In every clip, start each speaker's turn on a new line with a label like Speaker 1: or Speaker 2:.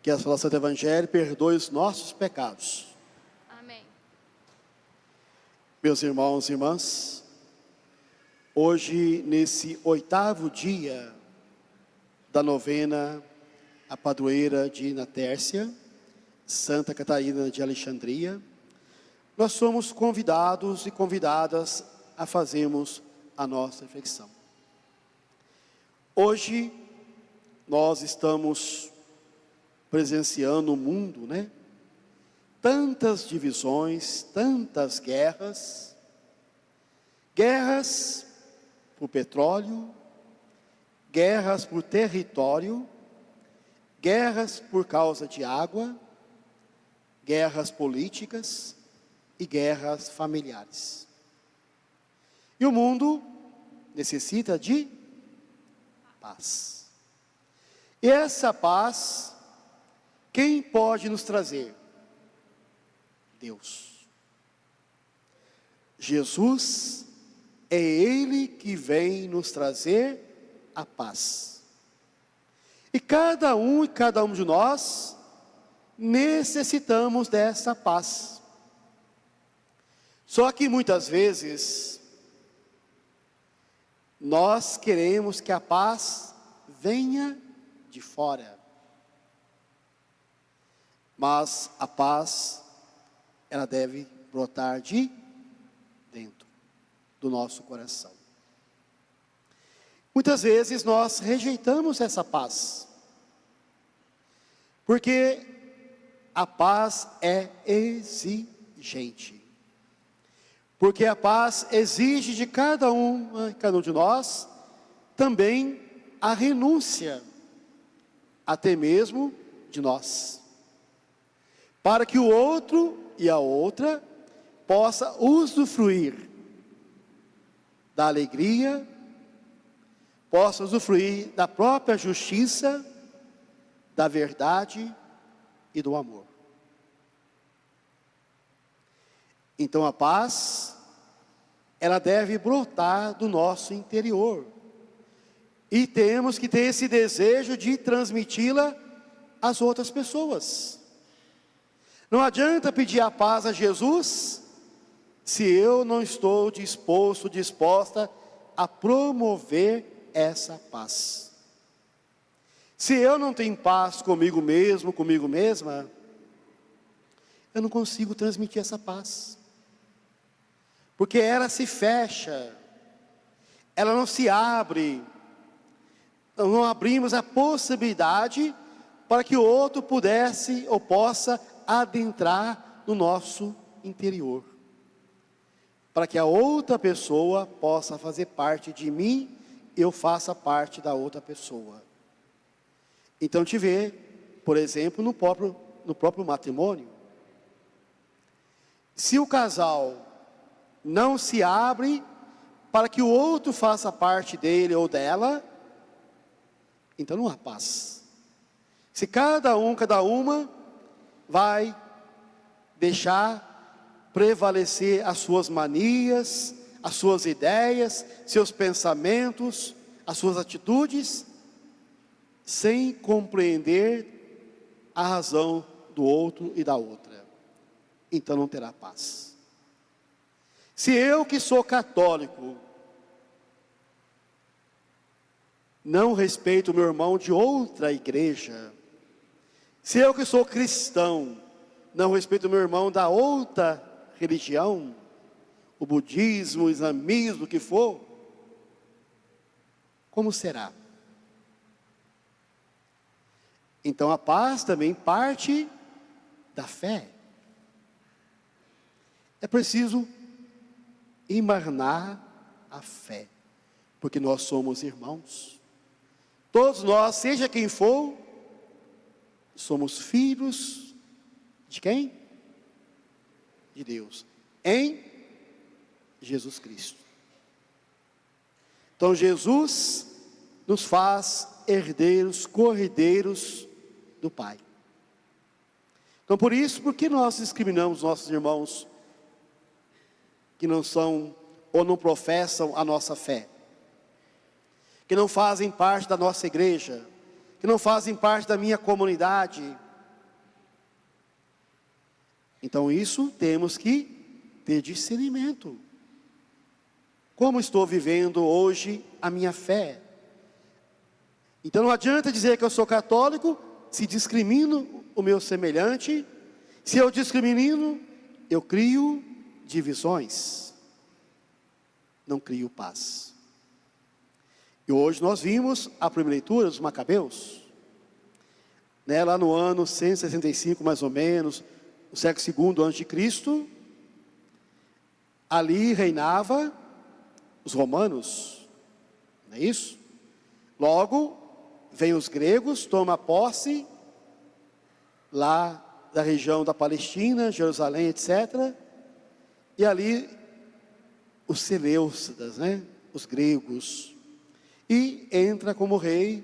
Speaker 1: Que a Santa do Evangelho perdoe os nossos pecados.
Speaker 2: Amém.
Speaker 1: Meus irmãos e irmãs, hoje, nesse 8º dia da novena a padroeira de Natércia, Santa Catarina de Alexandria, nós somos convidados e convidadas a fazermos a nossa reflexão. Hoje, nós estamos presenciando o mundo, Tantas divisões, tantas guerras por petróleo, guerras por território, guerras por causa de água, guerras políticas e guerras familiares. E o mundo necessita de paz. E essa paz, quem pode nos trazer? Deus. Jesus é Ele que vem nos trazer a paz. E cada um de nós necessitamos dessa paz. Só que muitas vezes nós queremos que a paz venha de fora. Mas a paz, ela deve brotar de dentro do nosso coração. Muitas vezes nós rejeitamos essa paz, porque a paz é exigente. Porque a paz exige de cada um de nós, também a renúncia, até mesmo de nós, para que o outro e a outra possa usufruir da alegria, possa usufruir da própria justiça, da verdade e do amor. Então a paz, ela deve brotar do nosso interior. E temos que ter esse desejo de transmiti-la às outras pessoas. Não adianta pedir a paz a Jesus, se eu não estou disposta a promover essa paz. Se eu não tenho paz comigo mesmo, comigo mesma, eu não consigo transmitir essa paz. Porque ela se fecha, ela não se abre, não abrimos a possibilidade para que o outro pudesse ou possa adentrar no nosso interior, para que a outra pessoa possa fazer parte de mim, eu faça parte da outra pessoa. Então te vê, por exemplo, no próprio matrimônio, se o casal não se abre para que o outro faça parte dele ou dela, então não há paz. Se cada uma vai deixar prevalecer as suas manias, as suas ideias, seus pensamentos, as suas atitudes, sem compreender a razão do outro e da outra, então não terá paz. Se eu que sou católico, não respeito o meu irmão de outra igreja, se eu que sou cristão, não respeito o meu irmão da outra religião, o budismo, o islamismo, o que for, como será? Então a paz também parte da fé. É preciso encarnar a fé, porque nós somos irmãos. Todos nós, seja quem for, somos filhos de quem? De Deus, em Jesus Cristo. Então Jesus nos faz herdeiros, co-herdeiros do Pai. Então por isso, por que nós discriminamos nossos irmãos que não são ou não professam a nossa fé, que não fazem parte da nossa igreja, que não fazem parte da minha comunidade, Então isso temos que ter discernimento. Como estou vivendo hoje a minha fé? Então não adianta dizer que eu sou católico se discrimino o meu semelhante. Se eu discrimino, eu crio divisões, não crio paz. E hoje nós vimos a primeira leitura dos Macabeus, né, lá no ano 165 mais ou menos, no século II a.C., ali reinava os romanos, não é isso? Logo, vem os gregos, toma posse, lá da região da Palestina, Jerusalém, etc. E ali, os Seleucidas, né? Os gregos. E entra como rei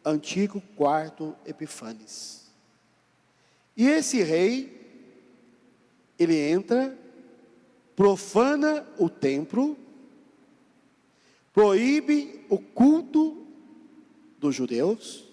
Speaker 1: Antíoco IV Epifanes. E esse rei, ele entra, profana o templo, proíbe o culto dos judeus,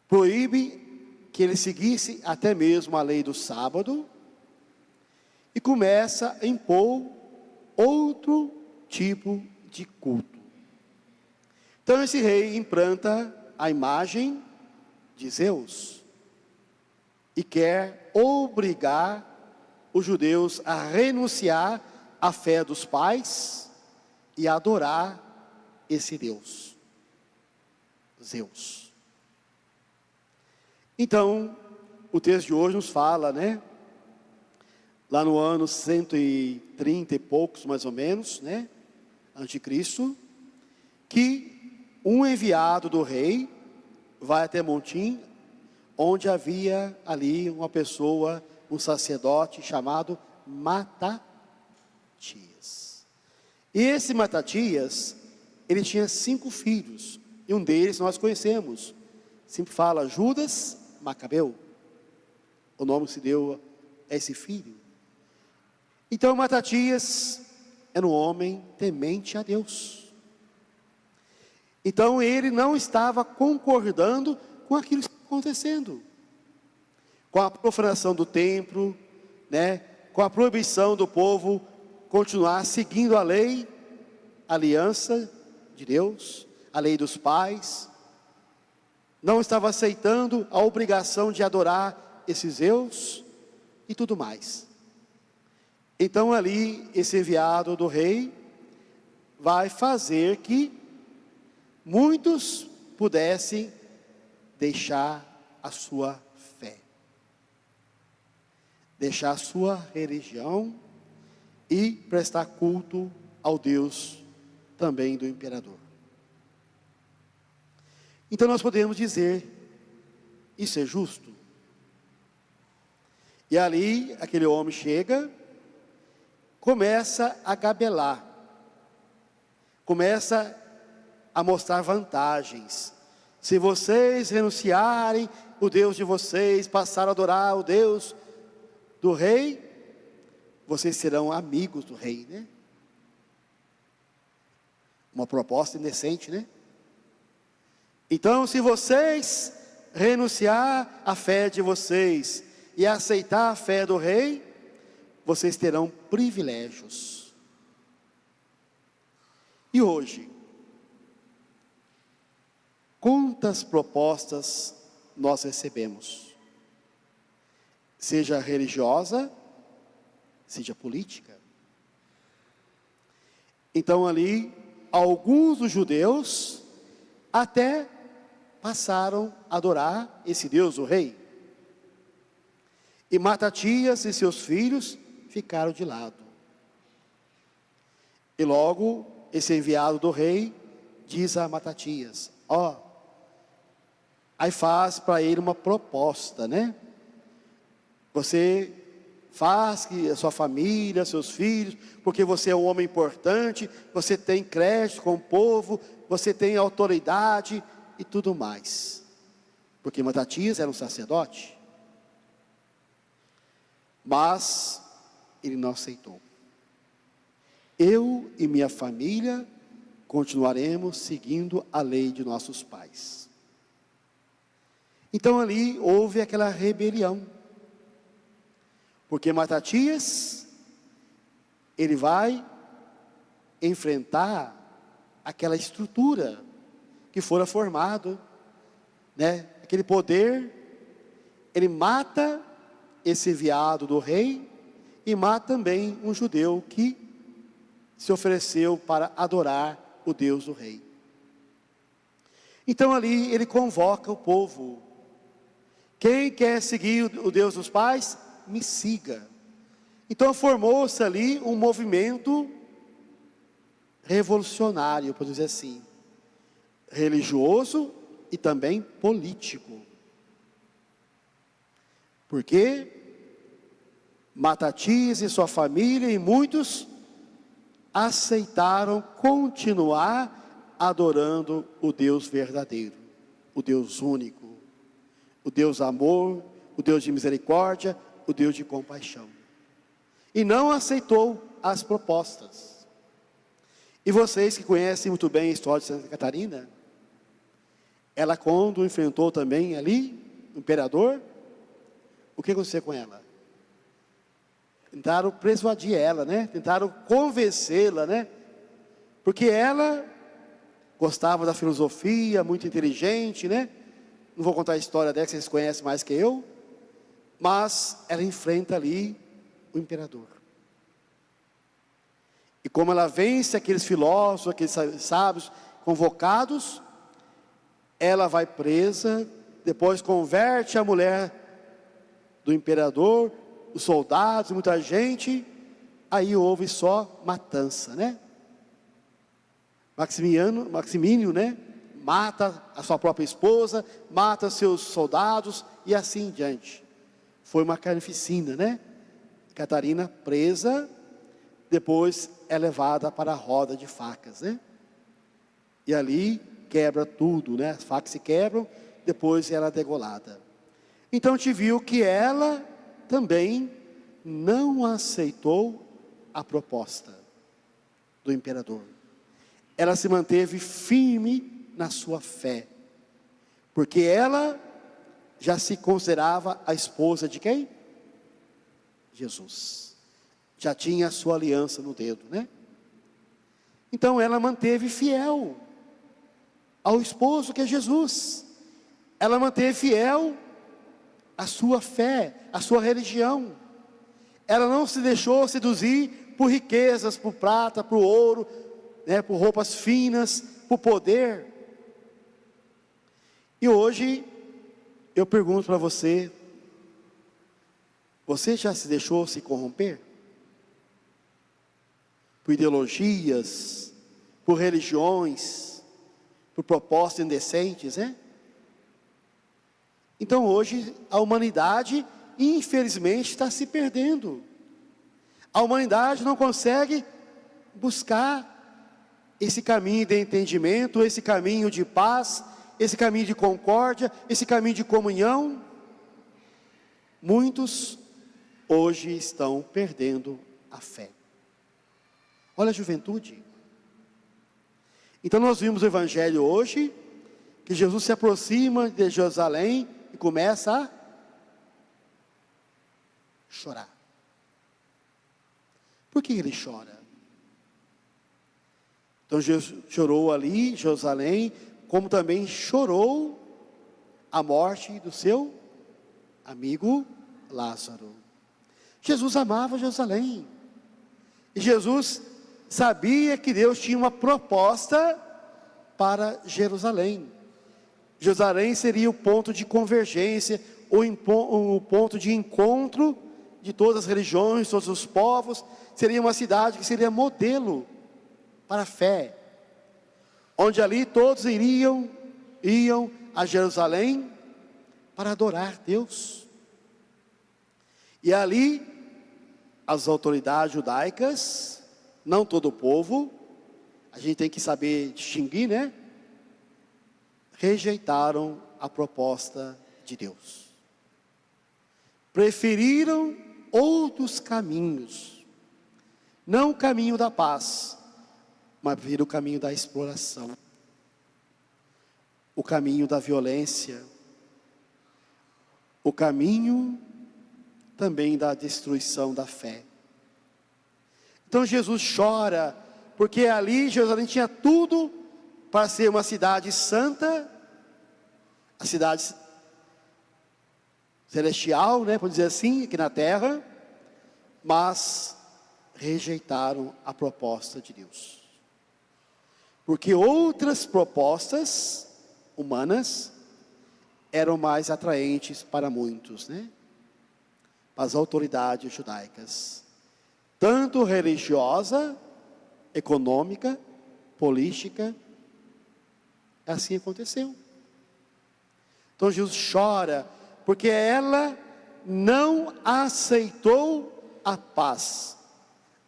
Speaker 1: proíbe que ele seguisse até mesmo a lei do sábado, e começa a impor outro tipo de culto. Então esse rei implanta a imagem de Zeus, e quer obrigar os judeus a renunciar à fé dos pais, e a adorar esse Deus, Zeus. Então, o texto de hoje nos fala, né? Lá no ano 130 e poucos, mais ou menos, né? Anticristo, que um enviado do rei vai até Montim, onde havia ali uma pessoa, um sacerdote chamado Matatias. E esse Matatias, ele tinha 5 filhos, e um deles nós conhecemos, sempre fala Judas Macabeu, o nome que se deu a esse filho. Então Matatias era um homem temente a Deus. Então ele não estava concordando com aquilo que estava acontecendo, com a profanação do templo, né, com a proibição do povo continuar seguindo a lei, a aliança de Deus, a lei dos pais. Não estava aceitando a obrigação de adorar esses Zeus e tudo mais. Então ali, esse enviado do rei vai fazer que muitos pudessem deixar a sua fé, deixar a sua religião e prestar culto ao Deus também do imperador. Então nós podemos dizer, isso é justo? E ali, aquele homem chega, começa a gabelar, começa a mostrar vantagens. Se vocês renunciarem o Deus de vocês, passar a adorar o Deus do rei, vocês serão amigos do rei, né? Uma proposta indecente, né? Então, se vocês renunciar à fé de vocês e aceitar a fé do rei, vocês terão privilégios. E hoje, quantas propostas nós recebemos? Seja religiosa, seja política. Então ali, alguns dos judeus até passaram a adorar esse Deus, o rei. E Matatias e seus filhos ficaram de lado. E logo, esse enviado do rei diz a Matatias, aí faz para ele uma proposta, né? Você faz que a sua família, seus filhos, porque você é um homem importante, você tem crédito com o povo, você tem autoridade e tudo mais. Porque Matatias era um sacerdote. Mas ele não aceitou. Eu e minha família continuaremos seguindo a lei de nossos pais. Então ali houve aquela rebelião. Porque Matatias, ele vai enfrentar aquela estrutura que fora formado, né? Aquele poder. Ele mata esse enviado do rei e mata também um judeu que se ofereceu para adorar o Deus do rei. Então ali ele convoca o povo. Quem quer seguir o Deus dos pais, me siga. Então formou-se ali um movimento revolucionário, por dizer assim, religioso e também político. Porque Matatias e sua família e muitos aceitaram continuar adorando o Deus verdadeiro, o Deus único, o Deus amor, o Deus de misericórdia, o Deus de compaixão. E não aceitou as propostas. E vocês que conhecem muito bem a história de Santa Catarina, ela quando enfrentou também ali o imperador, o que aconteceu com ela? Tentaram persuadir ela, né? Tentaram convencê-la, né? Porque ela gostava da filosofia, muito inteligente, né? Não vou contar a história dela, que vocês conhecem mais que eu. Mas ela enfrenta ali o imperador. E como ela vence aqueles filósofos, aqueles sábios convocados, ela vai presa, depois converte a mulher do imperador, os soldados, muita gente, aí houve só matança, né? Maximínio, né? Mata a sua própria esposa, mata seus soldados e assim em diante. Foi uma carnificina, né? Catarina presa, depois é levada para a roda de facas, né? E ali quebra tudo, né? As facas se quebram, depois ela é degolada. Então te viu que ela também não aceitou a proposta do imperador. Ela se manteve firme na sua fé, porque ela já se considerava a esposa de quem? Jesus. Já tinha a sua aliança no dedo, né? Então ela manteve fiel ao esposo que é Jesus. Ela manteve fiel à sua fé, à sua religião. Ela não se deixou seduzir por riquezas, por prata, por ouro, né, por roupas finas, por poder. E hoje eu pergunto para você: você já se deixou se corromper? Por ideologias, por religiões, por propostas indecentes, né? Então hoje a humanidade, infelizmente, está se perdendo. A humanidade não consegue buscar esse caminho de entendimento, esse caminho de paz, esse caminho de concórdia, esse caminho de comunhão. Muitos hoje estão perdendo a fé. Olha a juventude. Então nós vimos o Evangelho hoje, que Jesus se aproxima de Jerusalém e começa a chorar. Por que ele chora? Então Jesus chorou ali em Jerusalém, como também chorou a morte do seu amigo Lázaro. Jesus amava Jerusalém. E Jesus sabia que Deus tinha uma proposta para Jerusalém. Jerusalém seria o ponto de convergência, o ponto de encontro de todas as religiões, todos os povos. Seria uma cidade que seria modelo para a fé, onde ali todos iam a Jerusalém para adorar Deus. E ali as autoridades judaicas, não todo o povo, a gente tem que saber distinguir, né? Rejeitaram a proposta de Deus. Preferiram outros caminhos, não o caminho da paz, mas preferiram o caminho da exploração, o caminho da violência, o caminho também da destruição da fé. Então Jesus chora, porque ali Jerusalém tinha tudo para ser uma cidade santa, a cidade celestial, né, por dizer assim, aqui na terra, mas rejeitaram a proposta de Deus. Porque outras propostas humanas eram mais atraentes para muitos, né? Para as autoridades judaicas, tanto religiosa, econômica, política. Assim aconteceu. Então Jesus chora, porque ela não aceitou a paz.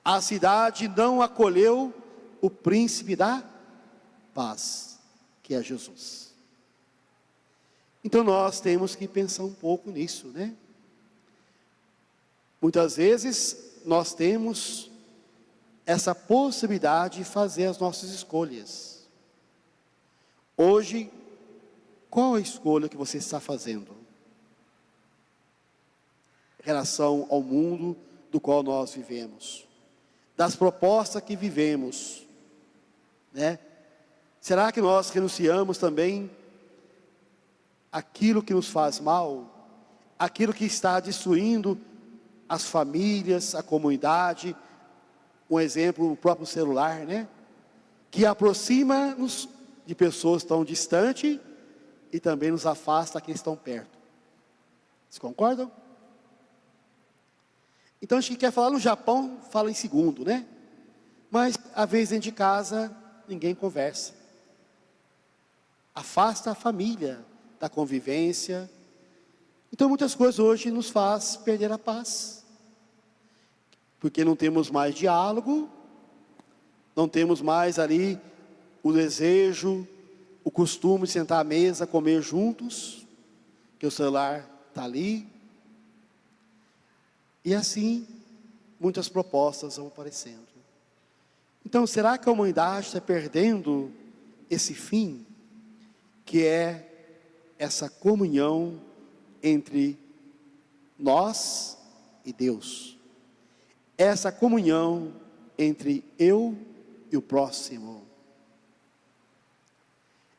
Speaker 1: A cidade não acolheu o príncipe da paz, que é Jesus. Então nós temos que pensar um pouco nisso, né? Muitas vezes nós temos essa possibilidade de fazer as nossas escolhas. Hoje, qual a escolha que você está fazendo em relação ao mundo do qual nós vivemos, das propostas que vivemos, né? Será que nós renunciamos também aquilo que nos faz mal, aquilo que está destruindo as famílias, a comunidade? Um exemplo, o próprio celular, né? Que aproxima-nos de pessoas tão distantes e também nos afasta daqueles que estão perto. Vocês concordam? Então a gente quer falar no Japão, fala em segundo, né? Mas às vezes dentro de casa ninguém conversa. Afasta a família da convivência. Então muitas coisas hoje nos faz perder a paz. Porque não temos mais diálogo, não temos mais ali o desejo, o costume de sentar à mesa, comer juntos, que o celular está ali. E assim, muitas propostas vão aparecendo. Então, será que a humanidade está perdendo esse fim, que é essa comunhão entre nós e Deus? Essa comunhão entre eu e o próximo.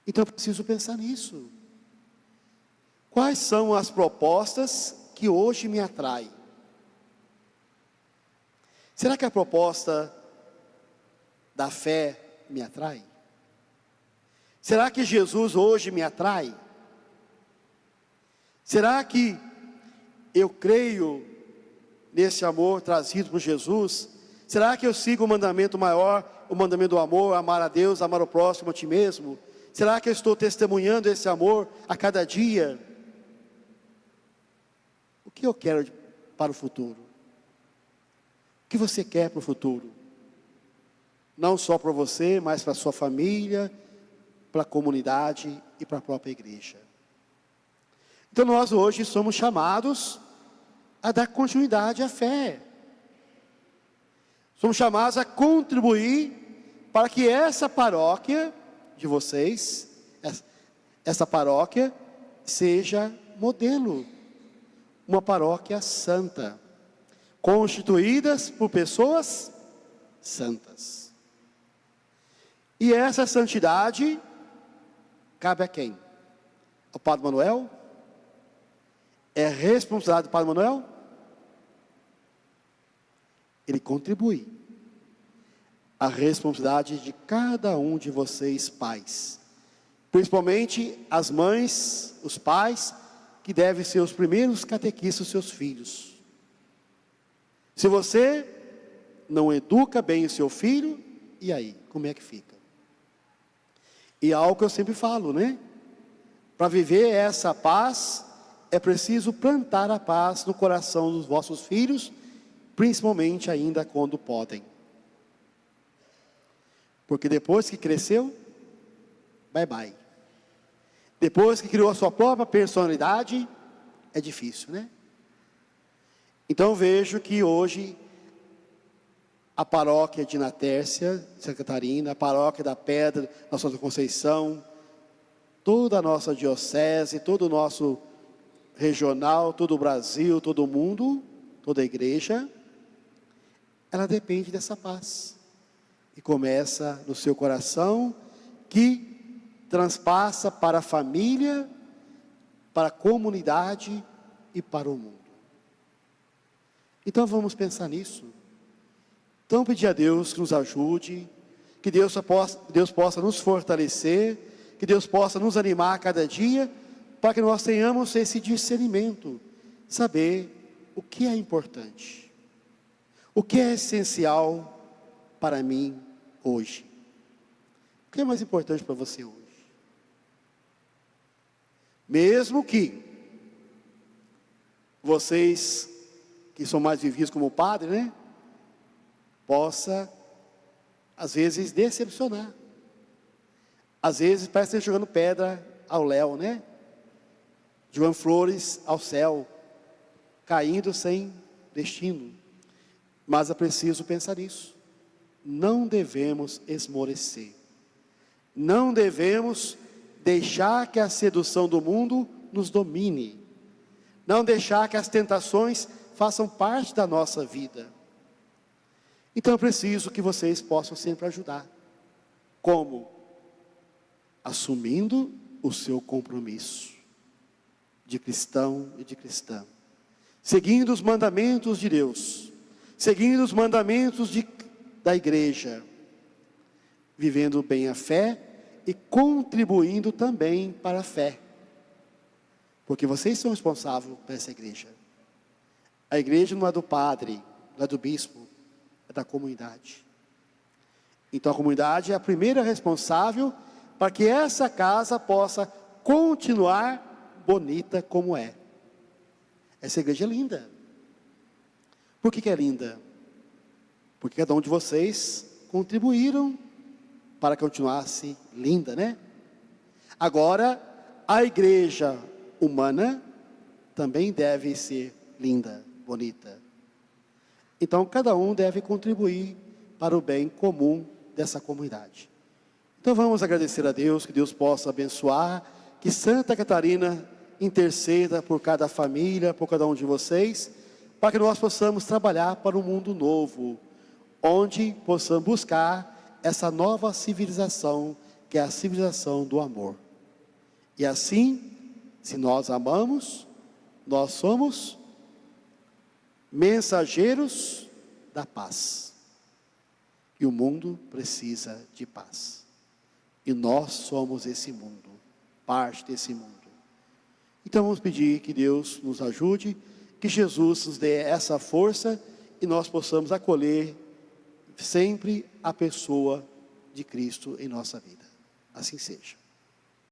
Speaker 1: Então eu preciso pensar nisso. Quais são as propostas que hoje me atraem? Será que a proposta da fé me atrai? Será que Jesus hoje me atrai? Será que eu creio nesse amor trazido por Jesus? Será que eu sigo o mandamento maior, o mandamento do amor, amar a Deus, amar o próximo, a ti mesmo? Será que eu estou testemunhando esse amor a cada dia? O que eu quero para o futuro? O que você quer para o futuro? Não só para você, mas para a sua família, para a comunidade e para a própria igreja. Então nós hoje somos chamados a dar continuidade à fé. Somos chamados a contribuir para que essa paróquia de vocês, essa paróquia seja modelo, uma paróquia santa, constituídas por pessoas santas. E essa santidade cabe a quem? Ao Padre Manuel? É responsabilidade do Padre Manuel? Ele contribui. A responsabilidade de cada um de vocês, pais. Principalmente as mães, os pais, que devem ser os primeiros catequistas dos seus filhos. Se você não educa bem o seu filho, e aí, como é que fica? E é algo que eu sempre falo, né? Para viver essa paz, é preciso plantar a paz no coração dos vossos filhos, principalmente ainda quando podem. Porque depois que cresceu, bye bye. Depois que criou a sua própria personalidade, é difícil, né? Então vejo que hoje a paróquia de Natércia, Santa Catarina, a paróquia da Pedra, da Santa Conceição, toda a nossa diocese, todo o nosso regional, todo o Brasil, todo o mundo, toda a igreja, ela depende dessa paz. E começa no seu coração, que transpassa para a família, para a comunidade e para o mundo. Então vamos pensar nisso. Então pedir a Deus que nos ajude, que Deus possa nos fortalecer, que Deus possa nos animar a cada dia, para que nós tenhamos esse discernimento, saber o que é importante, o que é essencial para mim hoje. O que é mais importante para você hoje? Mesmo que vocês, que são mais vividos como padre, né? Possa, às vezes, decepcionar. Às vezes parece estar jogando pedra ao léu, né? Jogando flores ao céu, caindo sem destino. Mas é preciso pensar nisso. Não devemos esmorecer. Não devemos deixar que a sedução do mundo nos domine. Não deixar que as tentações façam parte da nossa vida. Então é preciso que vocês possam sempre ajudar. Como? Assumindo o seu compromisso de cristão e de cristã. Seguindo os mandamentos de Deus. Seguindo os mandamentos da igreja. Vivendo bem a fé e contribuindo também para a fé. Porque vocês são responsáveis por essa igreja. A igreja não é do padre, não é do bispo, é da comunidade. Então a comunidade é a primeira responsável para que essa casa possa continuar bonita como é. Essa igreja é linda. Por que é linda? Porque cada um de vocês contribuíram para que continuasse linda, né? Agora, a igreja humana também deve ser linda, bonita. Então, cada um deve contribuir para o bem comum dessa comunidade. Então, vamos agradecer a Deus, que Deus possa abençoar, que Santa Catarina interceda por cada família, por cada um de vocês, para que nós possamos trabalhar para um mundo novo, onde possamos buscar essa nova civilização, que é a civilização do amor. E assim, se nós amamos, nós somos mensageiros da paz. E o mundo precisa de paz. E nós somos esse mundo, parte desse mundo. Então vamos pedir que Deus nos ajude, que Jesus nos dê essa força e nós possamos acolher sempre a pessoa de Cristo em nossa vida. Assim seja.